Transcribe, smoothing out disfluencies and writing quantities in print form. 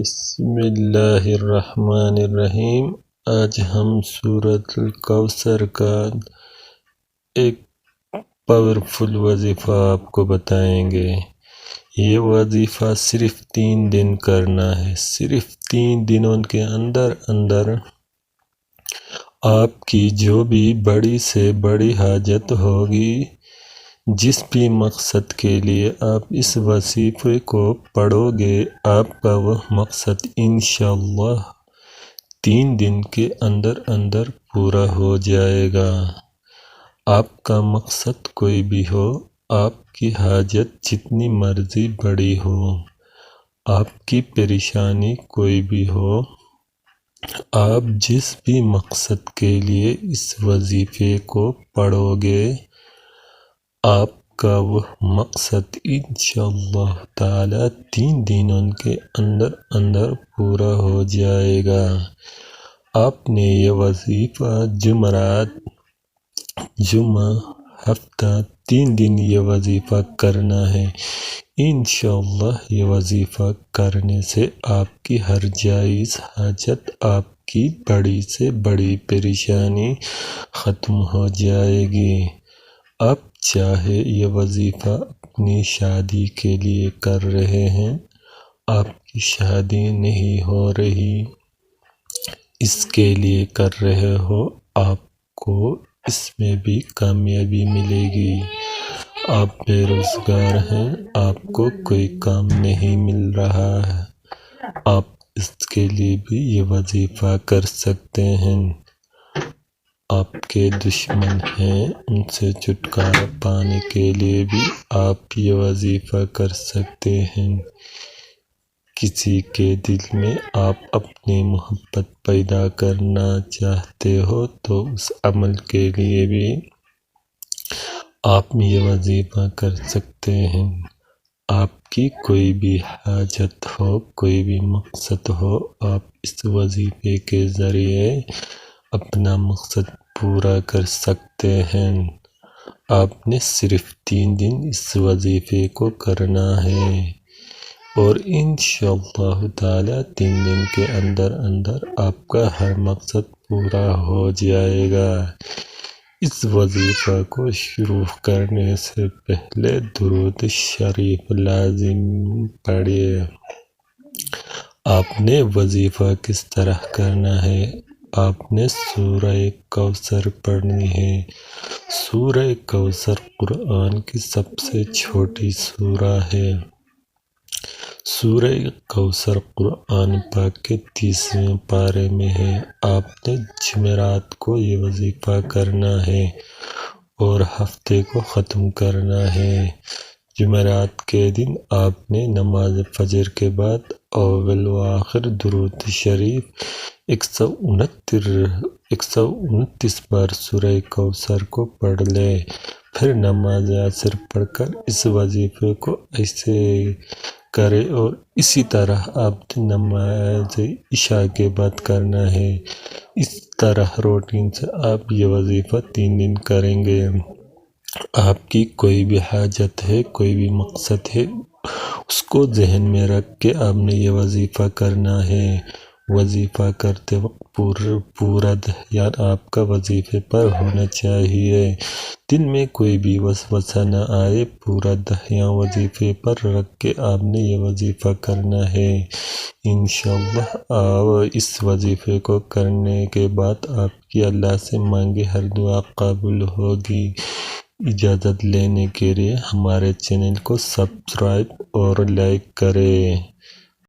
بسم اللہ الرحمن الرحیم۔ آج ہم سورۃ الکوثر کا ایک پاورفل وظیفہ آپ کو بتائیں گے۔ یہ وظیفہ صرف 3 دن کرنا ہے۔ صرف 3 دنوں کے اندر آپ کی جو بھی بڑی سے بڑی حاجت ہوگی، جس بھی مقصد کے لیے آپ اس وظیفے کو پڑھو گے، آپ کا وہ مقصد انشاءاللہ 3 دن کے اندر پورا ہو جائے گا۔ آپ کا مقصد کوئی بھی ہو، آپ کی حاجت جتنی مرضی بڑی ہو، آپ کی پریشانی کوئی بھی ہو، آپ جس بھی مقصد کے لیے اس وظیفے کو پڑھو گے، آپ کا وہ مقصد انشاءاللہ تعالی 3 دنوں کے اندر پورا ہو جائے گا۔ آپ نے یہ وظیفہ جمعہ ہفتہ 3 دن یہ وظیفہ کرنا ہے۔ انشاءاللہ یہ وظیفہ کرنے سے آپ کی ہر جائز حاجت، آپ کی بڑی سے بڑی پریشانی ختم ہو جائے گی۔ آپ چاہے یہ وظیفہ اپنی شادی کے لیے کر رہے ہیں، آپ کی شادی نہیں ہو رہی، اس کے لیے کر رہے ہو، آپ کو اس میں بھی کامیابی ملے گی۔ آپ بے روزگار ہیں، آپ کو کوئی کام نہیں مل رہا ہے، آپ اس کے لیے بھی یہ وظیفہ کر سکتے ہیں۔ آپ کے دشمن ہیں، ان سے چھٹکارا پانے کے لیے بھی آپ یہ وظیفہ کر سکتے ہیں۔ کسی کے دل میں آپ اپنی محبت پیدا کرنا چاہتے ہو تو اس عمل کے لیے بھی آپ یہ وظیفہ کر سکتے ہیں۔ آپ کی کوئی بھی حاجت ہو، کوئی بھی مقصد ہو، آپ اس وظیفے کے ذریعے اپنا مقصد پورا کر سکتے ہیں۔ آپ نے صرف 3 دن اس وظیفے کو کرنا ہے اور انشاءاللہ تعالی 3 دن کے اندر آپ کا ہر مقصد پورا ہو جائے گا۔ اس وظیفہ کو شروع کرنے سے پہلے درود شریف لازم پڑھیے۔ آپ نے وظیفہ کس طرح کرنا ہے؟ آپ نے سورہ کوثر پڑھنی ہے۔ سورہ کوثر قرآن کی سب سے چھوٹی سورہ ہے۔ سورہ کوثر قرآن پاک کے 30ویں پارے میں ہے۔ آپ نے جمعرات کو یہ وظیفہ کرنا ہے اور ہفتے کو ختم کرنا ہے۔ جمعرات کے دن آپ نے نماز فجر کے بعد اول و آخر درود شریف 129 بار سورہ کوثر کو پڑھ لے، پھر نماز عصر پڑھ کر اس وظیفے کو ایسے کرے اور اسی طرح آپ نماز عشاء کے بعد کرنا ہے۔ اس طرح روٹین سے آپ یہ وظیفہ 3 دن کریں گے۔ آپ کی کوئی بھی حاجت ہے، کوئی بھی مقصد ہے، اس کو ذہن میں رکھ کے آپ نے یہ وظیفہ کرنا ہے۔ وظیفہ کرتے وقت پورا دھیان آپ کا وظیفے پر ہونا چاہیے۔ دل میں کوئی بھی وسوسہ نہ آئے، پورا دھیان وظیفے پر رکھ کے آپ نے یہ وظیفہ کرنا ہے۔ انشاءاللہ اس وظیفے کو کرنے کے بعد آپ کی اللہ سے مانگی ہر دعا قبول ہوگی۔ اجازت لینے کے لیے ہمارے چینل کو سبسکرائب اور لائک کریں۔